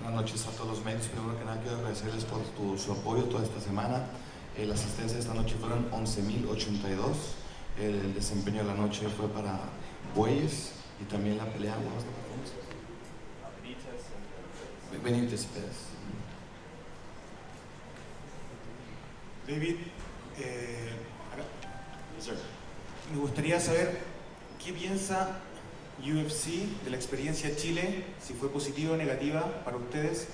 Buenas noches a todos los medios. Primero que nada quiero agradecerles por su apoyo toda esta semana. La asistencia de esta noche fueron 11,082. El desempeño de la noche fue para Bueyes y también la pelea. Benítez Pérez. David, me gustaría saber qué piensa UFC de la experiencia Chile, si fue positiva o negativa para ustedes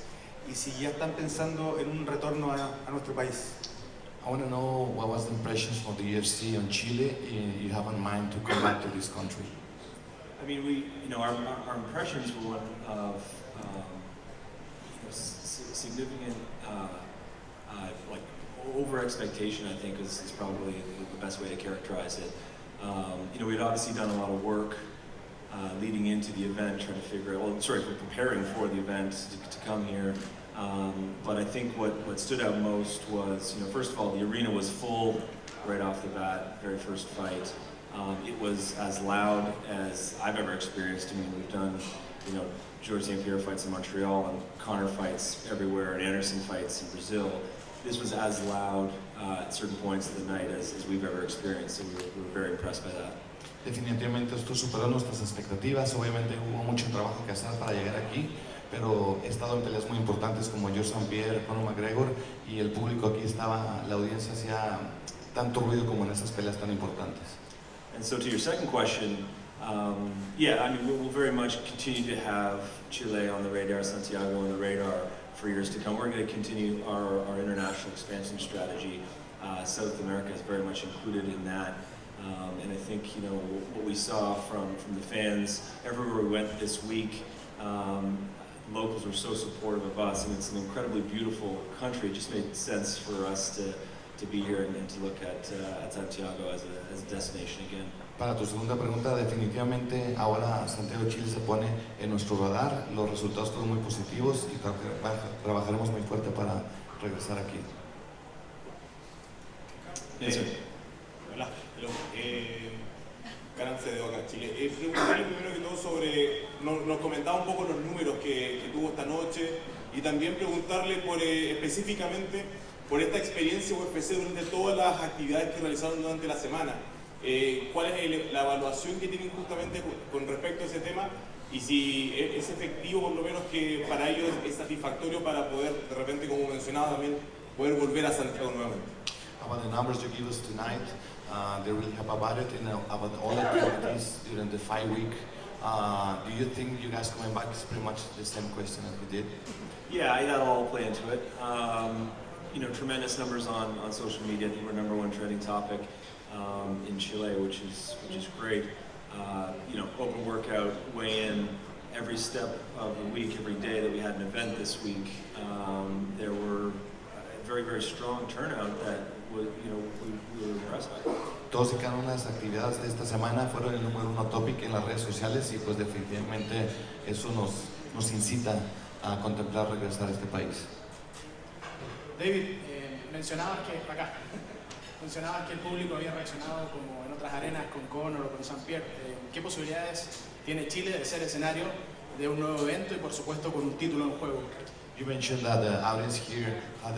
y si ya están pensando en un retorno a nuestro país. I want to know what was the impressions from the UFC on Chile you have in mind to come back to this country. I mean, our impressions were one of significant like over expectation. I think is probably the best way to characterize it. We'd obviously done a lot of work leading into the event, trying to figure out, preparing for the event to come here. But I think what stood out most was, first of all, the arena was full right off the bat, very first fight. It was as loud as I've ever experienced. I mean, we've done, George St. Pierre fights in Montreal and Connor fights everywhere and Anderson fights in Brazil. This was as loud at certain points of the night as we've ever experienced, so we were very impressed by that. Definitivamente esto superó nuestras expectativas. Obviamente hubo mucho trabajo que hacer para llegar aquí, pero he estado en peleas muy importantes como George St. Pierre, Conor McGregor, y el público aquí estaba, la audiencia hacía tanto ruido como en esas peleas tan importantes. And so to your second question, we'll very much continue to have Chile on the radar, Santiago on the radar for years to come. We're going to continue our international expansion strategy. South America is very much included in that. And I think, what we saw from the fans, everywhere we went this week, locals were so supportive of us, and it's an incredibly beautiful country. It just made sense for us to be here and to look at Santiago as a destination again. Para tu segunda pregunta, definitivamente ahora Santiago, Chile se pone en nuestro radar. Los resultados fueron muy positivos y trabajaremos muy fuerte para regresar aquí. Hola, Carance de acá, Chile. Preguntarle primero que todo sobre, nos comentaba un poco los números que tuvo esta noche y también preguntarle específicamente por esta experiencia UFC durante todas las actividades que realizaron durante la semana. ¿Cuál es la evaluación que tienen justamente con respecto a ese tema? Y si es efectivo, por lo menos, que para ellos es satisfactorio para poder, de repente, como mencionaba también, poder volver a Santiago nuevamente. About the numbers you give us tonight, they really have about it, about all activities during the fight week. Do you think you guys coming back is pretty much the same question as we did? Yeah, that'll all play into it. Tremendous numbers on social media. I think we're #1 trending topic in Chile, which is great. Open workout, weigh-in, every step of the week, every day that we had an event this week, there were a very, very strong turnout that we were impressed by. Todos y cada una de las actividades de esta semana fueron el #1 topic en las redes sociales y pues definitivamente eso nos incita a contemplar regresar a este país. David, mencionabas que el público había reaccionado como en otras arenas con Conor o con St. Pierre. ¿Qué posibilidades tiene Chile de ser escenario de un nuevo evento y por supuesto con un título en juego? You mentioned that the audience here had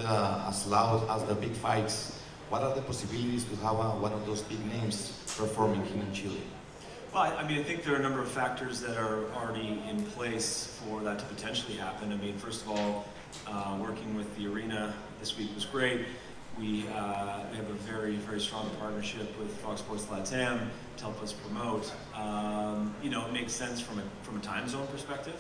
as loud as the big fights. What are the possibilities to have one of those big names performing here in Chile? Well, I think there are a number of factors that are already in place for that to potentially happen. First of all, working with the arena this week was great. We have a very, very strong partnership with Fox Sports Latam to help us promote. It makes sense from a time zone perspective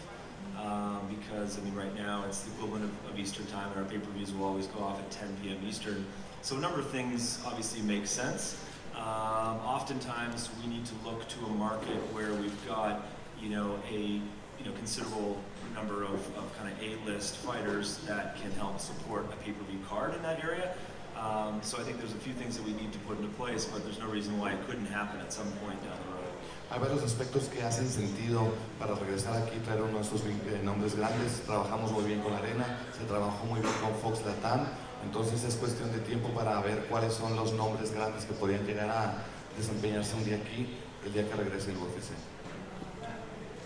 because right now it's the equivalent of Eastern time, and our pay-per-views will always go off at 10 p.m. Eastern. So a number of things obviously make sense. Oftentimes we need to look to a market where we've got a considerable number of kind of A-list fighters that can help support a pay-per-view card in that area. So I think there's a few things that we need to put into place, but there's no reason why it couldn't happen at some point down the road. Hay varios aspectos que hacen sentido para regresar aquí y traer uno de estos nombres grandes. Trabajamos muy bien con la arena, se trabajó muy bien con Fox Latam, entonces es cuestión de tiempo para ver cuáles son los nombres grandes que podrían llegar a desempeñarse un día aquí, el día que regrese el UFC.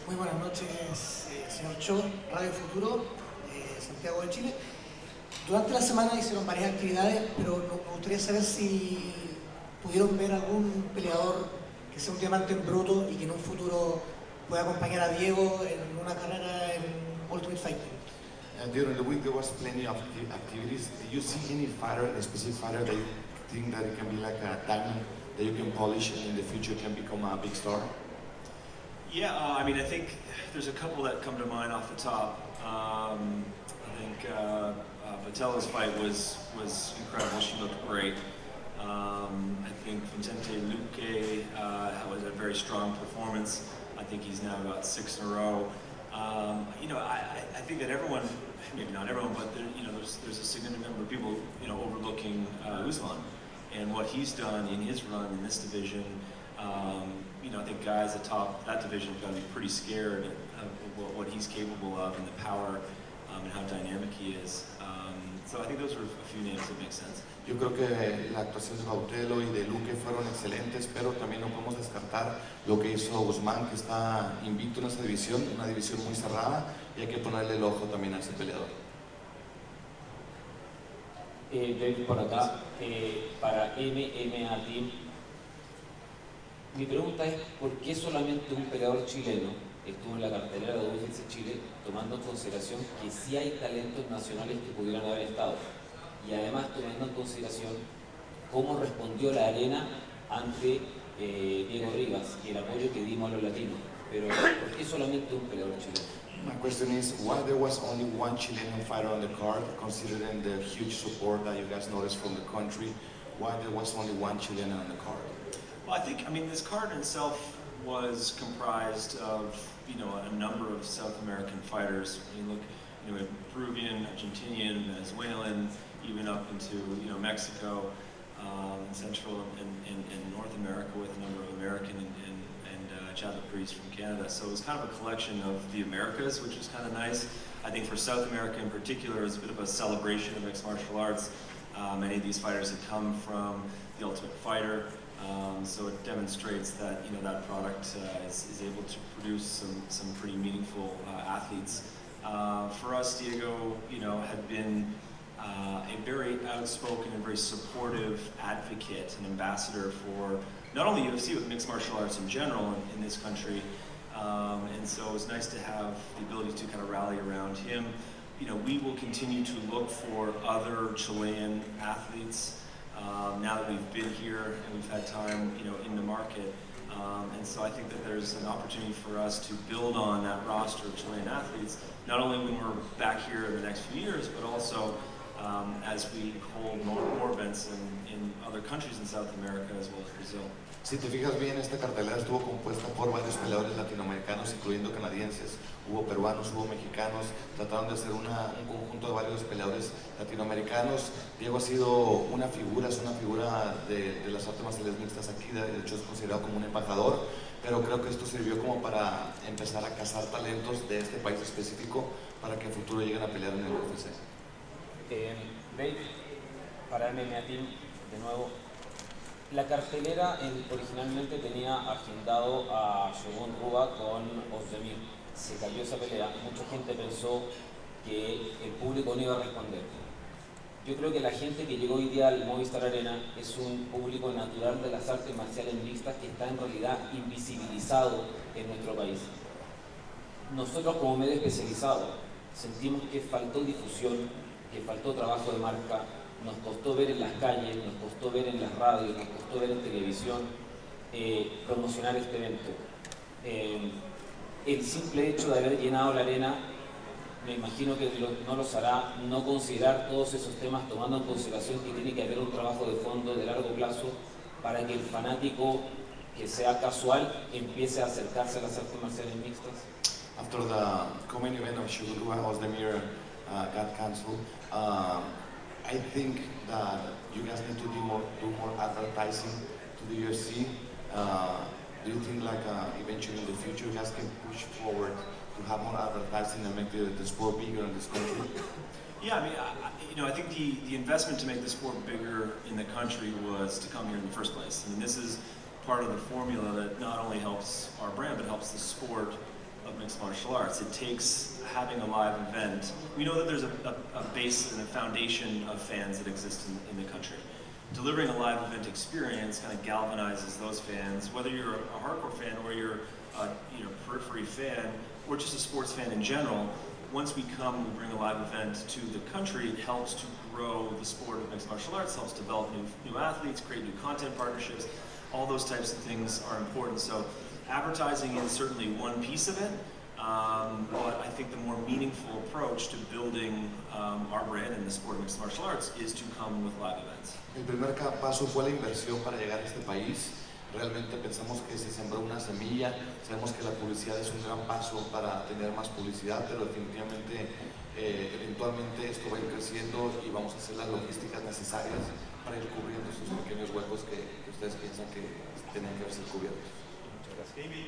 Muy buenas noches, señor Cho, Radio Futuro. Santiago de Chile. Durante la semana hicieron varias actividades, pero me gustaría saber si pudieron ver algún peleador que sea un diamante en bruto y que en un futuro pueda acompañar a Diego en una carrera en Ultimate Fighting. During the week there was plenty of activities. Did you see any fighter, a specific fighter that you think that it can be like a diamond that you can polish and in the future can become a big star? Yeah, I mean, I think there's a couple that come to mind off the top. I think Patella's fight was incredible. She looked great. I think Vicente Luque was a very strong performance. I think he's now got 6 in a row. I think that everyone, maybe not everyone, but there's a significant number of people, overlooking Usman and what he's done in his run in this division. I think guys atop that division have got to be pretty scared of what he's capable of and the power and how dynamic he is. So I think those are a few names that make sense. Yo creo que la actuación de Bautelo y de Luque fueron excelentes, pero también no podemos descartar lo que hizo Guzmán, que está invicto en esta división, una división muy cerrada, y hay que ponerle el ojo también a ese peleador. David por acá, para MMA Team. Mi pregunta es, ¿por qué solamente un peleador chileno estuvo en la cartelera de UFC Chile, tomando en consideración que sí hay talentos nacionales que pudieran haber estado? Y además tomando en consideración cómo respondió la arena ante Diego Rivas y el apoyo que dimos a los latinos. Pero ¿por qué solamente un peleador chileno? My question is why there was only one Chilean fighter on the card, considering the huge support that you guys noticed from the country. Why there was only one Chilean on the card? Well, I mean, this card in itself was comprised of, a number of South American fighters. You look, we had Peruvian, Argentinian, Venezuelan, even up into, Mexico, Central and North America with a number of American and Chad Priest from Canada. So it was kind of a collection of the Americas, which was kind of nice. I think for South America in particular, it was a bit of a celebration of mixed martial arts. Many of these fighters had come from The Ultimate Fighter. So it demonstrates that that product is able to produce some pretty meaningful athletes. For us, Diego, had been a very outspoken and very supportive advocate and ambassador for not only UFC but mixed martial arts in general in this country. And so it was nice to have the ability to kind of rally around him. We will continue to look for other Chilean athletes. Now that we've been here and we've had time, in the market, and so I think that there's an opportunity for us to build on that roster of Chilean athletes, not only when we're back here in the next few years, but also as we hold more events in other countries in South America as well as Brazil. Si te fijas bien, esta cartelera estuvo compuesta por varios peleadores latinoamericanos, incluyendo canadienses. Hubo peruanos, hubo mexicanos. Trataron de hacer un conjunto de varios peleadores latinoamericanos. Diego ha sido una figura, es una figura de las artes marciales mixtas aquí. De hecho, es considerado como un embajador. Pero creo que esto sirvió como para empezar a cazar talentos de este país específico para que en futuro lleguen a pelear en el UFC. Dave, para MMA Team, de nuevo. La cartelera originalmente tenía agendado a Shogun Rua con Ozdemir. Se cayó esa pelea. Mucha gente pensó que el público no iba a responder. Yo creo que la gente que llegó hoy día al Movistar Arena es un público natural de las artes marciales mixtas que está en realidad invisibilizado en nuestro país. Nosotros como medio especializado sentimos que faltó difusión, que faltó trabajo de marca. Nos costó ver en las calles, nos costó ver en las radios, nos costó ver en televisión promocionar este evento. El simple hecho de haber llenado la arena, me imagino que no los hará no considerar todos esos temas, tomando en consideración que tiene que haber un trabajo de fondo de largo plazo para que el fanático que sea casual empiece a acercarse a las artes marciales mixtas. After the co-main event of Shogun Rua, Ozdemir got cancelled. I think that you guys need to do more advertising to the UFC. Do you think eventually in the future you guys can push forward to have more advertising and make the sport bigger in this country? Yeah, I mean, I think the investment to make the sport bigger in the country was to come here in the first place. I mean, this is part of the formula that not only helps our brand but helps the sport of mixed martial arts. It takes having a live event. We know that there's a base and a foundation of fans that exist in the country. Delivering a live event experience kind of galvanizes those fans, whether you're a hardcore fan or you're a periphery fan or just a sports fan in general. Once we bring a live event to the country, it helps to grow the sport of mixed martial arts, helps develop new athletes, create new content partnerships. All those types of things are important. So advertising is certainly one piece of it, but I think the more meaningful approach to building our brand in the sport of mixed martial arts is to come with live events. El primer paso fue la inversión para llegar a este país. Realmente pensamos que se sembró una semilla, sabemos que la publicidad es un gran paso para tener más publicidad, pero definitivamente eventualmente esto va a ir creciendo y vamos a hacer las logísticas necesarias para ir cubriendo esos pequeños huecos que ustedes piensan que tienen que ser cubiertos. Muchas gracias.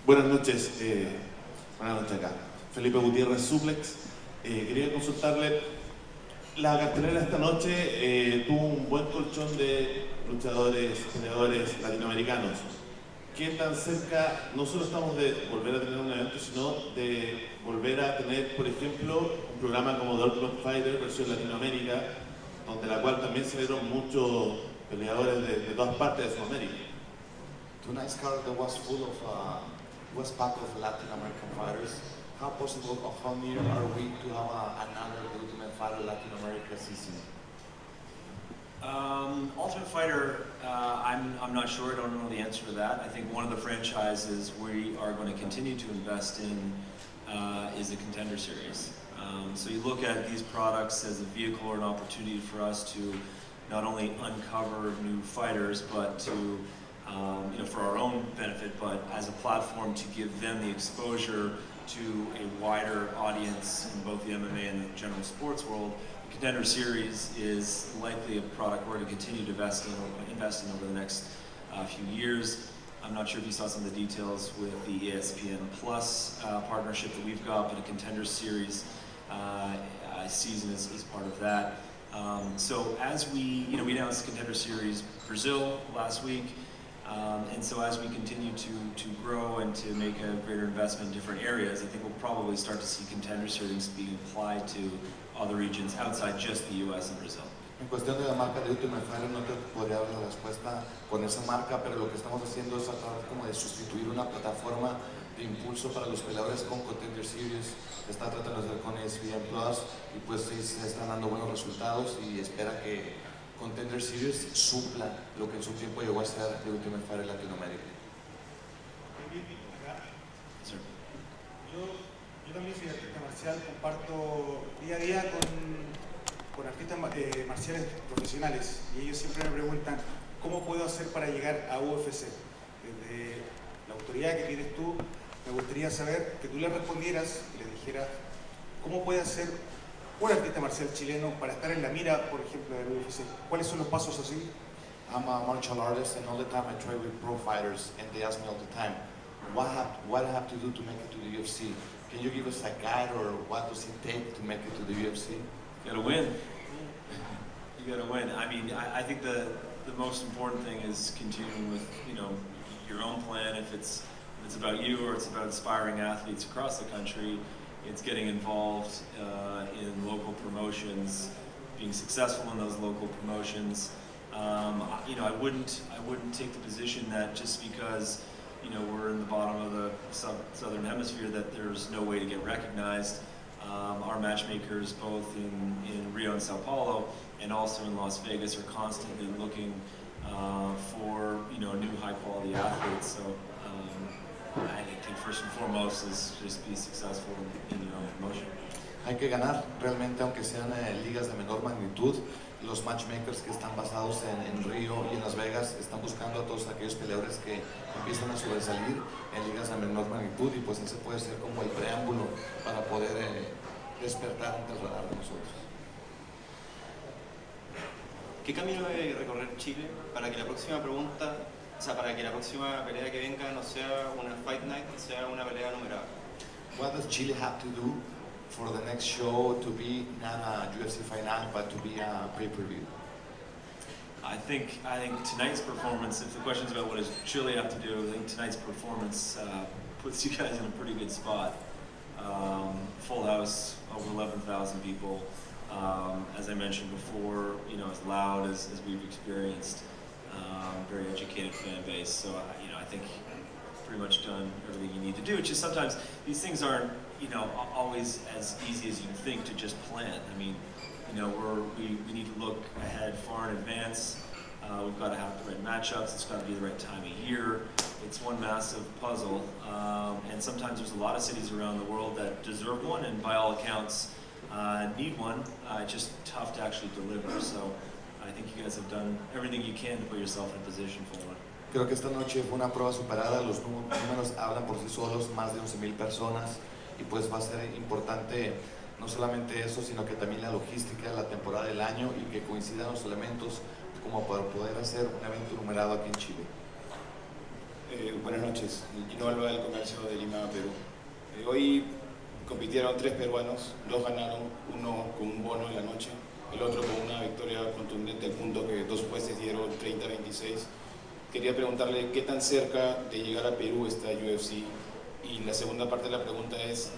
Buenas noches, acá. Felipe Gutiérrez, Suplex. Quería consultarle, la cartelera esta noche tuvo un buen colchón de luchadores, peleadores latinoamericanos. ¿Qué tan cerca no solo estamos de volver a tener un evento, sino de volver a tener, por ejemplo, un programa como The Ultimate Fighter versión Latinoamérica, donde la cual también se vieron muchos peleadores de todas partes de Sudamérica? Tonight's card was full of, was packed of Latin American fighters. How possible, or how near are we to have another Ultimate Fighter Latin America season? Ultimate Fighter, I'm not sure. I don't know the answer to that. I think one of the franchises we are going to continue to invest in is the Contender Series. So you look at these products as a vehicle or an opportunity for us to not only uncover new fighters, but to for our own benefit, but as a platform to give them the exposure to a wider audience in both the MMA and the general sports world. The Contender Series is likely a product we're going to continue to invest in over the next few years. I'm not sure if you saw some of the details with the ESPN Plus partnership that we've got, but a Contender Series season is part of that. So as we announced the Contender Series Brazil last week. And so as we continue to grow and to make a greater investment in different areas, I think we'll probably start to see Contender Series being applied to other regions outside just the US and Brazil. En cuestión de la marca de Ultimate Fighter no te podría dar la respuesta con esa marca, pero lo que estamos haciendo es tratar como de sustituir una plataforma de impulso para los peleadores con Contender Series. Está tratando de hacer con ESPN Plus y pues sí se están dando buenos resultados y espera que Contender Series supla lo que en su tiempo llegó a ser de Ultimate Fighter Latinoamérica. Yo también soy artista marcial, comparto día a día con artistas marciales profesionales y ellos siempre me preguntan ¿cómo puedo hacer para llegar a UFC? Desde la autoridad que tienes tú, me gustaría saber que tú le respondieras y le dijeras ¿cómo puede hacer un artista marcial chileno para estar en la mira, por ejemplo, del UFC? ¿Cuáles son los pasos así? I'm a martial artist and all the time I train with pro fighters and they ask me all the time, what I have to do to make it to the UFC? Can you give us a guide or what does it take to make it to the UFC? You gotta win. You gotta win. I mean, I think the most important thing is continuing with your own plan. If it's about you or it's about inspiring athletes across the country, it's getting involved in local promotions, being successful in those local promotions. I wouldn't take the position that just because we're in the bottom of the southern hemisphere that there's no way to get recognized. Our matchmakers, both in Rio and Sao Paulo, and also in Las Vegas, are constantly looking for new high-quality athletes. So I think first and foremost is just be successful in your own promotion. Hay que ganar realmente, aunque sean ligas de menor magnitud. Los matchmakers que están basados en Río y en Las Vegas están buscando a todos aquellos peleadores que empiezan a sobresalir en ligas de menor magnitud y pues ese puede ser como el preámbulo para poder despertar ante el radar de nosotros. ¿Qué camino debe recorrer Chile para que la próxima pregunta, para que la próxima pelea que venga no sea una fight night, sea una pelea numerada? What does Chile have to do for the next show to be not a UFC fight night, but to be a pay-per-view? I think tonight's performance, if the question's about what does Chile have to do, I think tonight's performance puts you guys in a pretty good spot. Full house, over 11,000 people. As I mentioned before, you know, as loud as we've experienced. Very educated fan base. So, you know, I think pretty much done everything you need to do. It's just sometimes these things aren't, you know, always as easy as you think to just plan. I mean, you know, we need to look ahead far in advance. We've got to have the right matchups. It's got to be the right time of year. It's one massive puzzle, and sometimes there's a lot of cities around the world that deserve one, and by all accounts, need one. It's just tough to actually deliver. So I think you guys have done everything you can to put yourself in a position for one. Creo que esta noche fue una prueba superada, los números hablan por sí solos, más de 11,000 personas, y pues va a ser importante no solamente eso, sino que también la logística, la temporada del año y que coincidan los elementos como para poder hacer un evento numerado aquí en Chile. Buenas noches, Gino Alba del Comercio de Lima, Perú. Hoy compitieron 3 peruanos, 2 ganaron, uno con un bono en la noche, el otro con una victoria contundente al punto que 2 jueces dieron 30-26. Quería preguntarle qué tan cerca de llegar a Perú está UFC, y la segunda parte de la pregunta es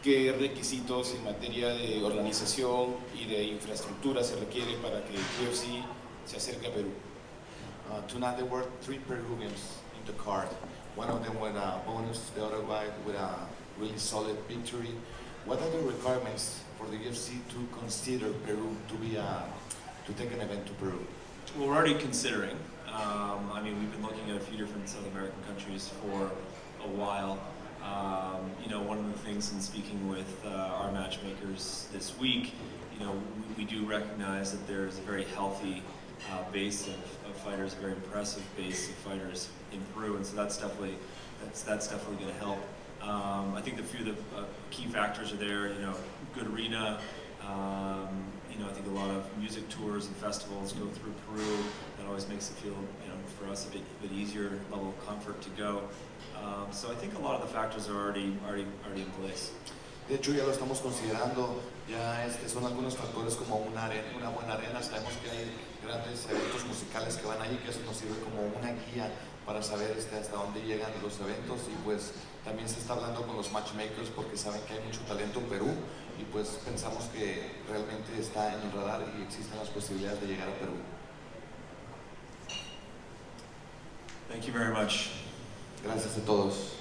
qué requisitos en materia de organización y de infraestructura se requiere para que UFC se acerque a Perú. Tonight there were 3 Peruvians in the card. One of them with a bonus, the other guy with a really solid victory. What are the requirements for the UFC to consider Peru to take an event to Peru? Well, we're already considering. I mean, we've been looking at a few different South American countries for a while. You know, one of the things in speaking with our matchmakers this week, you know, we do recognize that there's a very healthy base of fighters, a very impressive base of fighters in Peru, and so that's definitely going to help. I think a few of the key factors are there. You know, good arena. You know, I think a lot of music tours and festivals go through Peru. That always makes it feel, you know, for us a bit easier level of comfort to go. So I think a lot of the factors are already in place. De hecho, ya lo estamos considerando, ya son algunos factores como una buena arena. Sabemos que hay grandes eventos musicales que van allí, que eso nos sirve como una guía para saber hasta dónde llegan los eventos, y pues también se está hablando con los matchmakers porque saben que hay mucho talento en Perú, y pues pensamos que realmente está en el radar y existen las posibilidades de llegar a Perú. Thank you very much. Gracias a todos.